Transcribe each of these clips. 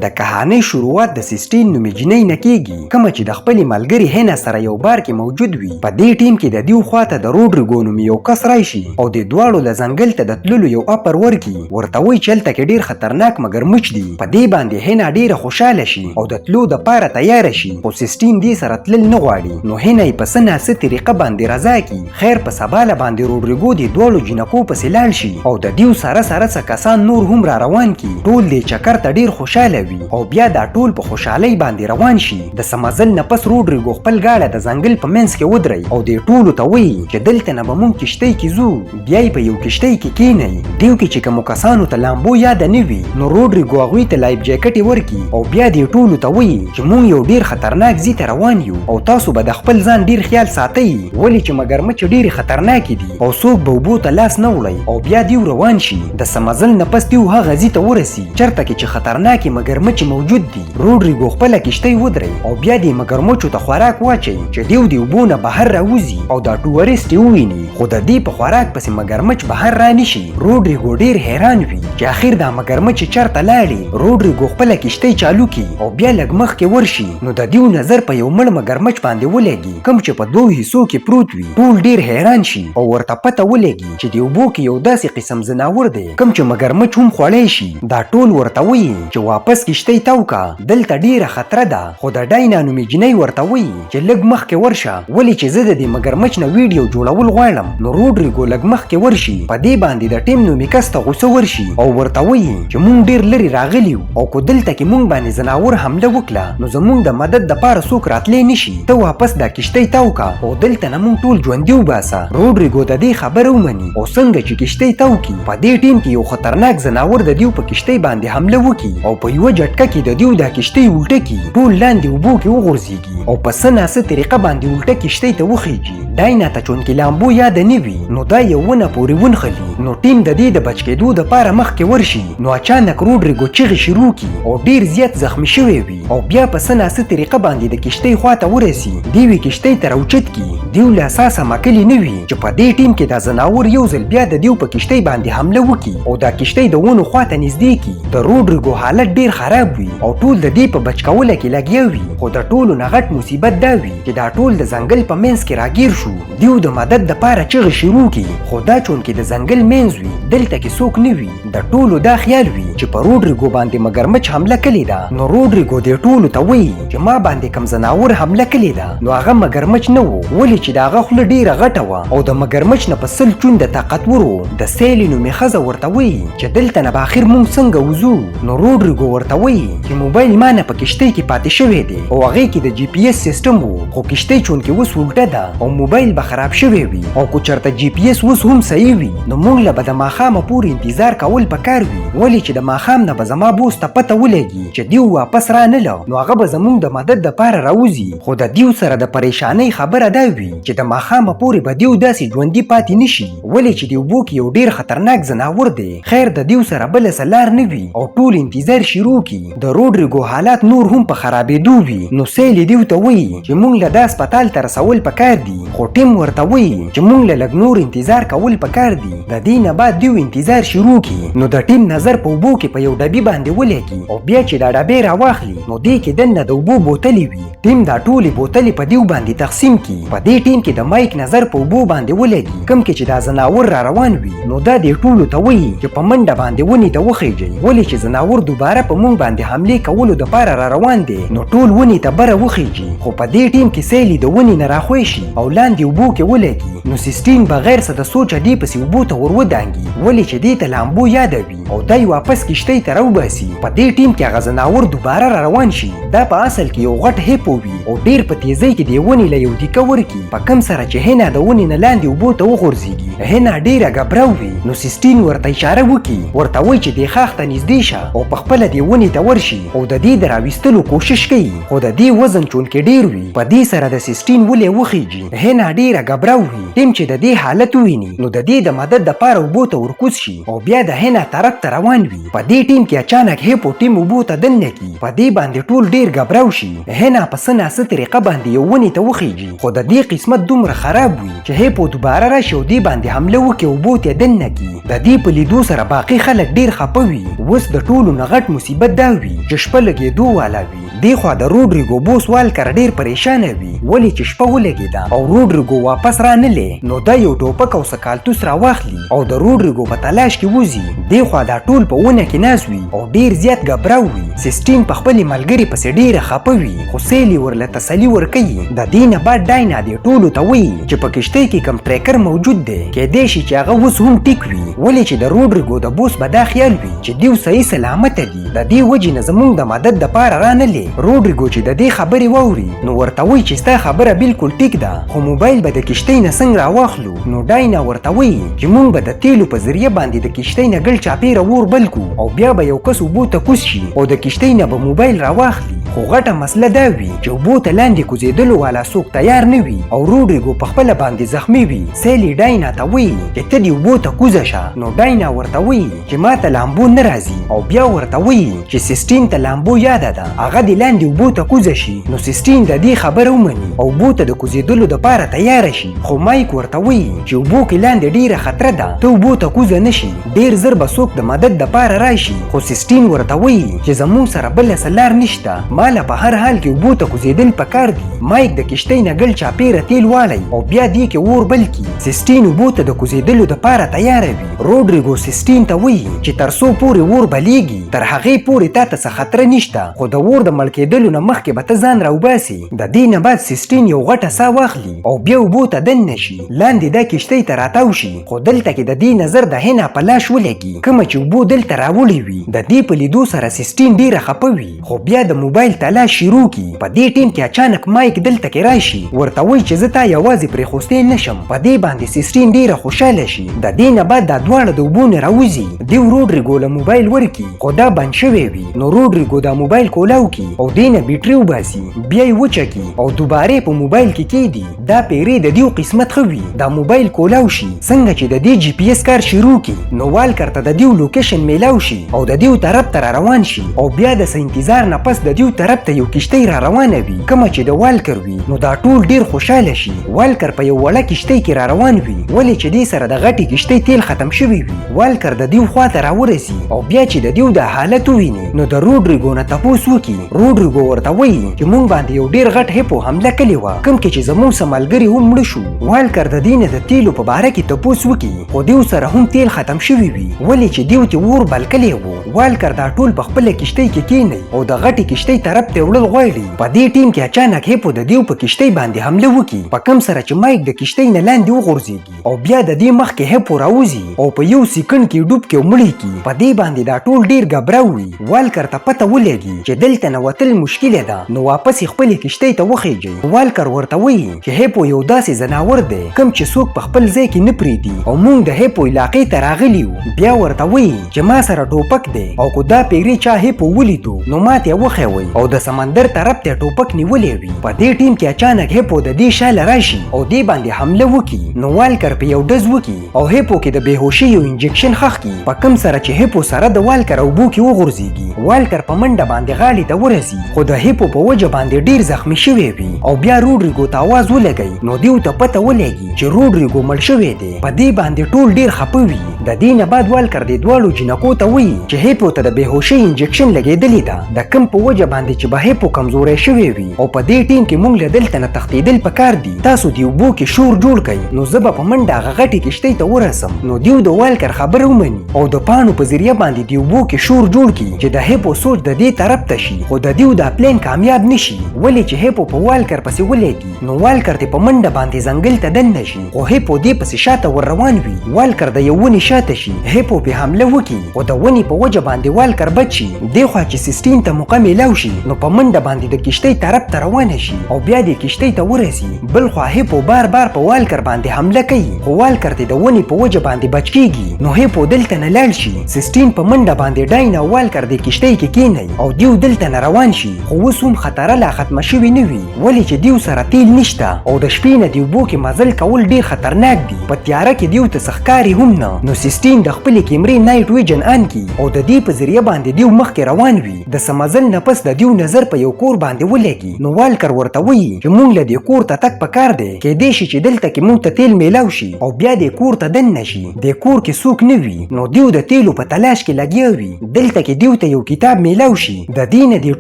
د کهانۍ شروعات د سیسټین نومې جنۍ نه کیږي کومه چې د خپلې ملګري هینا سره یو بار کې موجود وي. په دې ټیم کې د دیو خواته د روډریګو نومې یو کس راشي او د دواړو له ځنګل ته د تللو یو اپر ورکي. ورته وایي چې هلته کې ډېر خطرناک مګرمچ دي. په دې باندې هینا ډېره خوشحاله شي او د تلو دپاره تیاره شي، خو سیسټین دې سره تلل نه غواړي. نو هینا یې په څه ناڅه طریقه باندې رضا کي. خیر په سبا له باندې روډریګو د دواړو جنکو پسې لاړ شي او د دیو سره څه کسان نور هم را روان کی. ټول دې چکر ته ډېر خوشحاله وي او بیا دا ټول په خوشحالۍ باندې روان شي. د څه مزل نه پس روډریګو خپل ګاډه د ځنګل په منځ کې ودرئ او دې ټولو ته وایي چې دلته نه به موږ کښتۍ کې ځو. بیا یې په یو کښتۍ کې کښېنئ. دیو کې چې کومو کسانو ته لامبو یاده نه وي نو روډریګو هغوی ته لایف جاکټ ورکي او بیا دې ټولو ته وایي چې موږ یو ډېر خطرناک ځای ته روان یو او تاسو به د خپل ځان ډېر خیال ساتئ ولې چې مګرمچې ډېرې خطرناکې دي او څوک به اوبو ته لاس نه وړئ. او بیا دیو روان شي. د څه مزل نه پس دیو هغه ځای ته ورسي چېرته کې چې خطرناکې مګرمچې موجود دي. روډریګو خپله کښتۍ ودرئ او بیا دې مګرمچو ته خوراک واچئ چې دیو د اوبو نه بهر راوځي او دا ټورسټ یې وویني، خو د دې په خوراک پسې مګرمچ بهر رانشي. روډریګو ډېر حیران وي چې اخر دا مګرمچې چېرته لاړې. روډریګو خپله کښتۍ چالو کي او بیا لږ مخکې ورشي نو د دیو نظر په یو مړ مګرمچ باندې ولګي کوم چې په دوو حصو کې پروت وي. ټول ډېر حیران شي او ورته پته ولګي چې د اوبو کې یو داسې قسم ځناور دی کوم چې مګرمچ هم خوړی شي. دا ټول ورته وایي چې واپس کښتۍ تاو کا، دلته ډېره خطره ده. خو د ډاینا نومې جنۍ ورته وایي چې لږ مخکې ورشه ولې چې زه د دې مګرمچ نه ویډیو جوړول غواړم. نو روډریګو لږ مخکې ورشي. په دې باندې د ټیم نومې کس ته غوسه ورشي او ورته وایي چې موږ ډېر لرې راغلي یو او که دلته کې موږ باندې ځناور حمله وکړه نو زموږ د مدد دپاره څوک راتلی نشي. ته واپس دا کښتۍ تاو کا او دلته نه موږ ټول ژوندي وباسه. روډریګو د دې خبره ومني او څنګه چې کښتۍ تاو کي په دې ټیم کې یو خطرناک ځناور د دیو په کښتۍ باندې حمله وکړي او په یوه جټکه کې د دیو دا کښتۍ الټه کي ټول لاندې اوبو کې وغورځېږي او په څه ناڅه طریقه باندې الټه کښتۍ ته وخیږي. ډاینا ته چونکې لامبو یاده نه وي نو دا یو ونه پورې ونښلي. نو ټیم د دې د بچ کېدو دپاره مخکې ورشي نو اچانک روډریګو چغې شروع کي او ډېر زیات زخمي شوی وي او بیا په څه ناڅه طریقه باندې د کښتۍ خواته ورسي. دیو یې کښتۍ ته راوچت کي. دیو له اساسه مکلي نه وي چې په دې ټیم کې دا ځناور یو ځل بیا د دیو په کښتۍ باندې حمله وکړي او دا کښتۍ د ونو خواته نږدې کي. د روډریګو حالت ډېر خراب وي او ټول د دې په بچ کولو کې لګیا وي. خو د ټولو نه غټ مصیبت دا وي چې دا ټول د ځنګل په منځ کې راګیر شو. دیو د مدد دپاره چغې شروع کي خو دا چونکې د ځنګل منځ وي دلته کې څوک نه وي. د ټولو دا خیال وي چې په روډریګو باندې مګرمچ حمله کړې ده. نو روډریګو دې ټولو ته وایي چې ما باندې کوم ځناور حمله کړې ده نو هغه مګرمچ نه و ولې چې د هغه خوله ډېره غټه وه او د مګرمچ نه په 100 چونده طاقتور و. د سیلي نومې ښځه ورته وایي چې دلته نه به اخر موږ څنګه وځو. نو روډریګو ورته وایي چې موبایل ما نه په کښتۍ کې پاتې شوی دی او هغې کې د جی پی ایس سیسټم و خو کښتۍ چونکې اوس الټه ده او موبایل به خراب شوی وي او که چېرته جی پی ایس اوس هم صحیح وي نو موږ له به د ماښامه پورې انتظار کول پکار وي ولې چې د ماښام نه به زما بوس ته پته ولګي چې دیو واپس رانله نو هغه به زموږ د مدد دپاره راوځي. خو د دیو سره د پریشانۍ خبره دا وي چې د ماښامه پورې به دیو داسې ژوندي پاتې نشي ولې چې د اوبو کې یو ډېر خطرناک ځناور دی. خیر د دیو سره بله څه لار نه وي او ټول انتظار شروع کي. د روډریګو حالات نور هم په خرابېدو وي. نو سیلي دیو ته وایي چې موږ له دا هسپتال ته رسول پکار دي خو ټیم ورته وایي چې موږ له لږ نور انتظار کول پکار دي. د دې نه بعد دیو انتظار شروع کي. نو د ټیم نظر په اوبو کې په یو ډبي باندې ولګي او بیا چې دا ډبې راواخلي نو دې کې دننه د اوبو بوتلې وي. ټیم دا ټولې بوتلې په دیو باندې تقسیم کي. په دې ټیم کې د مایک نظر په اوبو باندې ولګي کوم کې چې دا ځناور را روان وي نو دا دې ټولو ته وایي چې په منډه باندې ونې ته وخیږئ ولې چې ځناور دوباره په موږ باندې حملې کولو دپاره را روان دی. نو ټول ونې ته بره وخیږي خو په دې ټیم کې سیلي د ونې نه راخوی شي او لاندې اوبو کې ولګي. نو سیسټین بغیر څه د سوچه دې پسې اوبو ته ور ودانګي ولې چې دې ته لامبو یاده وي او دی واپس کښتۍ ته راوباسي. په دې ټیم کې هغه ځناور دوباره را روان شي. دا په اصل کې یو غټ هیپو وي او ډېر په تیزۍ کې دې ونې له یو دیکه ورکي په کم سره چې هینا د ونې نه لاندې اوبو ته وغورځېږي. هینا ډېره ګبره وي. نو سیسټین ورته اشاره وکړي ورته وایي چې دې خاښ ته نږدې شه او په خپله دې ونې ته ورشي او د دې د راویستلو کوشش کوي خو د دې وزن چونکې ډېر وي په دې سره د سیسټین ولې وخیږي. هینا ډېره ګبره وي. ټیم چې د دې حالت وویني نو د دې د مدد دپاره اوبو ته ورکوز شي او بیا د هینا طرف ته روان وي. په دې ټیم کې اچانک هیپو ټیم اوبو ته دننه کي. په دې باندې ټول ډېر ګبراو شي. هینا په څه ناڅه طریقه باندې یو ونې ته وخیږي خو د دې قسمت دومره خراب وي چې هیپو دوباره راشي او دې باندې باندې حمله وکړي او اوبو ته دننه کړي. د دې په لیدو سره باقي خلک ډیر خفه وي. اوس د ټولو نه غټ مصیبت دا وي چې شپه لګېدو والا وي. دې خوا د روډریګو بوس والکر ډیر پریشانه وي ولې چې شپه ولګېده او روډریګو واپس رانلې. نو دا یو ټوپک او څه کالتوس راواخلي او د روډریګو په تلاش کې وځي. دې خوا دا ټول په ونه کې ناست وي او ډیر زیات ګبراو وي. سیسټین په خپلې ملګري پسې ډیره خفه وي خو سیلي ورله تسلي ورکوي. د دې نه بعد ډاینا دې ټولو ته وایي چې په کښتۍ کې کم ټریکر موجود دی کیدای شي چې هغه اوس هم ټیک وي ولې چې د روډریګو د بوس به دا خیال وي چې دوی صحیح سلامته دي. د دې وجې نه زموږ د مدد دپاره رانلې. روډریګو چې د دې خبرې واوري نو ورته وایي چې ستا خبره بالکل ټیک ده خو موبایل به د کښتۍ نه څنګه راواخلو. نو ډاینا ورته وایي چې موږ به د تیلو په ذریعه باندې د کښتۍ نه ګل چاپیره اور بل کړو او بیا به یو کس اوبو ته کوز شي او د کښتۍ نه به موبایل راواخلي. خو غټه مسله دا وي چې اوبو ته لاندې کوزېدلو والا څوک تیار نه وي او روډریګو په خپله باندې زخمي وي. سیلي ډاینا ته وایي چې ته دې اوبو ته کوزه شه. نو ډاینا ورته وایي چې ما ته لامبو نه راځي او بیا ورته وایي چې سیسټین ته لامبو یاده ده هغه دې لاندې اوبو ته کوزه شي. نو سیسټین د دې خبره ومني او اوبو ته د کوزېدلو دپاره تیاره شي. خو مایک ورته وایي چې اوبو کې لاندې ډیره خطره ده ته اوبو ته کوزه نه شي ډیر زر به څوک د مدد دپاره راشي. خو سیسټین ورته وایي چې زموږ سره بله څه لار نشته ما له په هر حال کې اوبو ته کوزېدل پکار دي. مایک د کښتۍ نه ګل چاپیره تیل والی او بیا دې کې اور بل کړي. سیسټین اوبو ته د کوزېدلو دپاره تیاره وي. روډریګو سیسټین ته وایي چې تر څو پورې اور بلیږي تر هغې پورې تا ته څه خطره نشته خو د اور د مړ کېدلو نه مخکې به ته ځان راوباسي. د دې نه بعد سیسټین یو غټه ساه واخلي او بیا اوبو ته دننه شي لاندې دا کښتۍ ته راتاو شي. خو دلته کې د دې نظر د هینا په لاش ولګي کومه چې اوبو دلته راوړې وي. د دې په لیدو سره سیسټین ډیره خفه وي خو بیا د موبایل تلاش شروع کړي. په دې ټیم کې اچانک مایک دلته کې راشي ورته وایي چې زه تا یوازې پرېښوستی نشم. په دې باندې سیسټین ډیره خوشحاله شي. د دې نه بعد دا دواړه د اوبو نه راوځي. دوی روډریګو له موبایل ورکړي خو دا بند شوی وي. نو روډریګو دا موبایل کولاو کړي او دې نه بیټرۍ وباسي بیا یې وچکي او دوباره په موبایل کې کیدي. دا پیرې د دیو قسمت ښه وي دا موبایل کولاو شي څنګه چې د دې جی پی ایس کار شروع کړي نو والکر ته د دیو لوکیشن میلاو شي او د دیو طرف ته را روان شي او بیا د څه انتظار نه پس د دیو طرف ته یو کښتۍ را روانه وي کومه چې د والکر وي. نو دا ټول ډیر خوشحاله شي. والکر په یو وړه کښتۍ کې را روان وي ولې چې دې سره د غټې کښتۍ تیل ختم شوی وي. والکر د دیو خواته راورسي او بیا چې د دیو د حالت وویني نو د روډریګو نه تپوس وکړي. روډریګو ورته وایي چې موږ باندې یو ډیر غټ هیپو حمله کړې وه کوم کې چې زموږ څه ملګري هم مړه شو. والکر د دې نه د تیلو په باره کې تپوس وکړي خو دیو سره هم تیل ختم شوي وي ولې چې دیو ته اور بل کړی و. والکر دا ټول په خپله کښتۍ کې کینی او د غټې کښتۍ طرف ته وړل غواړي. په دې ټیم کې اچانک هیپو د دیو په کښتۍ باندې حمله وکړي په کم سره چې مایک د کښتۍ نه لاندې وغورځېږي او بیا د دې مخکې هیپو راوځي او په یو سیکنډ کې ډوب کې مړی کړي. په دې باندې دا ټول ډیر ګبراو وي. والکر ته پته ولګي چې دلته نه وتل مشکله ده نو واپس یې خپلې کښتۍ ته وخیږي. والکر ورته وایي چې هیپو یو داسې ځناور دی کوم چې څوک په خپل ځای کې نه پرېږدي او موږ د هیپو علاقې ته راغلي یو. بیا ورته وایي چې ما سره ټوپک دی او که دا پیرې چا هیپو ولیدو نو ما ته یې وښیوئ او د سمندر طرف ته ټوپک نیولی وي. په دې ټیم کې اچانک هیپو د دې شاله راشي او دې باندې حمله وکړي. نو والکر په یو ډز وکړي او هیپو کې د بېهوشۍ یو انجکشن ښخ کړي په کم سره چې هیپو سره د والکر اوبو کې وغورځېږي. والکر په منډه باندې غاړې ته ورځي خو د هیپو په وجه باندې ډیر زخمی شوی وي او بیا روډریګو ته आवाज ولګي نو دیو ته پته ولګي چې روډریګو مړ شوی دی. په دې باندې ټول ډیر خپه وي. د دې نه بعد والکر دې دواړو جنکو ته وایي چې هیپو ته د بېهوشۍ انجکشن لګېدلې ده د کم په وجه باندې چې به هیپو کمزوری شوی وي او په دې ټیم کې موږ له دلته نه تښتېدل پکار دي. تاسو د اوبو کې شور جوړ کړئ نو زه به په منډه هغه غټې کښتۍ ته ورسم. نو دیو د والکر خبره ومني او د پاڼو په ذریعه باندې د اوبو کې شور جوړ کړي چې د هیپو سوچ د دې طرف ته شي خو د دیو دا پلان کامیاب نشي ولې چې هیپو په والکر پسې ولګي. نو والکر ته په منډه باندې ځنګل ته دننه شي خو هیپو دې پسې شاته ور روان وي. والکر د یو ونې شاته شي هیپو پې حمله وکړي خو د ونې په وجه باندې والکر بچ شي. دې خوا چې سیسټین ته موقع میلاو شي نو په منډه باندې د کښتۍ طرف ته روانه شي او بیا دې کښتۍ ته ورسي. بل خوا هیپو بار بار په والکر باندې حمله کوي خو والکر ته د ونې په وجه باندې بچ کیږي. نو هیپو دلته نه لاړ شي. سیسټین په منډه باندې ډاینا او والکر د کښتۍ کې کینی او دیو دلته نه روان شي خو اوس هم خطره لا ختمه شوې نه وي ولې چې دیو سره تیل نشته او د شپې نه د اوبو کې مزل کول ډیر خطرناک دي. په تیاره کې دیو ته څه ښکاري هم نه. نو سیسټین د خپل کیمرې نایټ ویژن آن کی او د دې په ذریعہ باندې دیو مخ کې روان وي. د سمزل نه پس د دیو نظر په یو کور باندې ولګي. نو والکر ورته وایي چې مونږ له دې کور ته تک پکار دی، کېدای شي چې دلته کې مونږ ته تیل میلاو شي او بیا دې کور ته دننه شي. د کور کې څوک نه وي. نو دیو د تیلو په تلاش کې لګیا وي. دلته کې دیو ته یو کتاب میلاو شي. د دې نه دې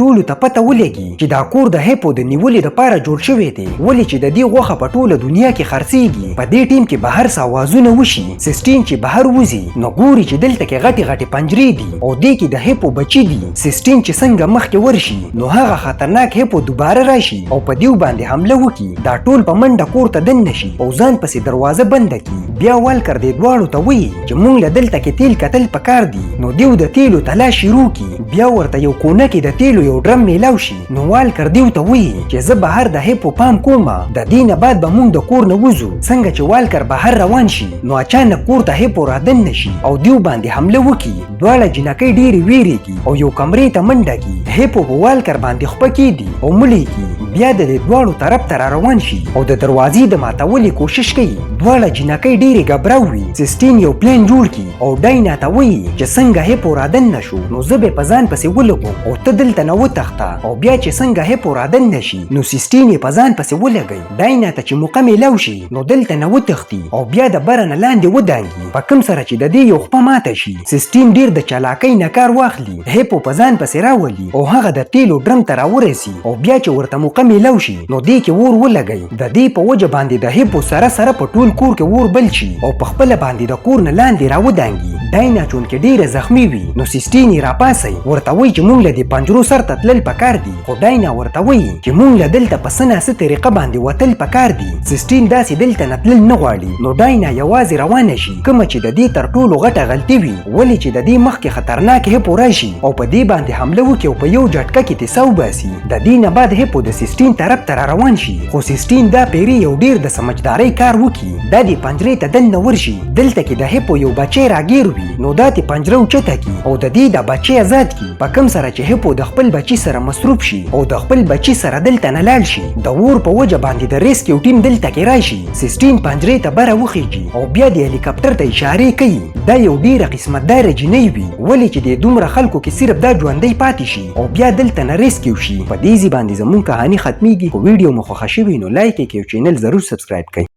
ټولو ته پته ولګي چې دا کور د هیپو د نیولې لپاره جوړ شوی دی، ولې چې د دې غوښه په ټوله دنیا کې خرڅېږي. په دې ټیم کې بهر څه اوازونه وشي. سیسټین چې بهر وځي نو ګوري چې دلته کې غټې غټې پنجرې دي او دې کې د هیپو بچي دي. سیسټین چې څنګه مخکې ورشي نو هغه خطرناک هیپو دوباره راشي او په دیو باندې حمله وکړي. دا ټول په منډه کور ته دننه شي او ځان پسې دروازه بنده کړي. بیا والکر دې دواړو ته وایي چې مونږ له دلته کې تیل کتل پکار دي. نو دیو د تیلو تلاش شروع کړي. بیا ورته یو کونه کې د تیلو یو ډرم میلاو شي. نو والکر دیو ته وایي چې زه بهر د هیپو پام کومه، د دې نه بعد به مونږ د کور نه وځو. څنګه چې والکر بهر روان شي نو اچانک کور ته هیپو رادننه شي او دیو باندې حمله وکړي. دواړه جنکۍ ډېرې ویرېږي او یو کمرې ته منډه کړي. هیپو په والکر باندې خپه کېږي او مړې کړي. بیا د دې دواړو طرف ته را روان شي او د دروازې د ماتولو کوشش کوي. دواړه جنکۍ ډېرې ګبراوي. سیسټین یو پلان جوړ کړي او ډاینا ته وایي چې څنګه هیپو رادننه شو نو زه به په ځان پسې ولګم او ته دلته نه وتښته. او بیا چې څنګه هیپو رادننه شي نو سیسټین یې په ځان پسې ولګوي. ډاینا ته چې موقع میلاو شي نو دلته نه وتښتي او بیا د بره نه لاندې ودانګي، په کوم سره چې د دې یو خپه ماته شي. سیسټین ډېر د چالاکۍ نه کار واخلي، هیپو په ځان پسې راولي او هغه د تیلو ډرم ته راورسي او بیا چې ورته موقع میلاو شي نو دې کې اور ولګوي. د دې په وجه باندې د هیپو سره په ټول کور کې اور بل شي او په خپله باندې د کور نه لاندې راودانګي. ډاینا چونکې ډېره زخمي وي نو سیسټین یې راپاسي، ورته وایي چې مونږ له دې پنجرو سر ته تلل پکار دي. خو ډاینا ورته وایي چې مونږ له دلته په څه ناسه طریقه باندې وتل پکار دي. سیسټین داسې دلته نه تلل نه غواړي. نو ډاینا یوازې روانه شي، کومه چې د دې تر ټولو غټه غلطي وي، ولې چې د دې مخکې خطرناک هیپو راشي او په دې باندې حمله وکړي او په یو جټکه کې تیسه وباسي. د دې نه بعد هیپو د سیسټین طرف ته را روان شي. خو سیسټین دا پیري یو ډېر د سمجدارۍ کار وکړي. دا دې پنجرې ته دننه ورشي. دلته کې د هیپو یو بچی راګیر وي نو دا دې پنجره اوچته کړي او د دې د بچی آزاد کړي، په کوم سره چې هیپو د خپل بچي سره مصروف شي او د خپل بچي سره دلته نه لاړ شي. د اور په وجه باندې د ریسکیو ټیم دلته کې راشي. سیسټین پنجرې ته بره وخیږي او بیا د هلیکاپټر ته اشارې کوي. دا یو ډېره قسمتداره جنۍ وي، ولې چې د دومره خلکو کې صرف دا ژوندی پاتې شي او بیا دلته نه ریسکیو شي. په دې ځای باندې زموږ کهاني ختمیږي. خو ویډیو مو خوښه شوې نو لایک یې کړئ او چینل ضرور سبسکرایب کړئ.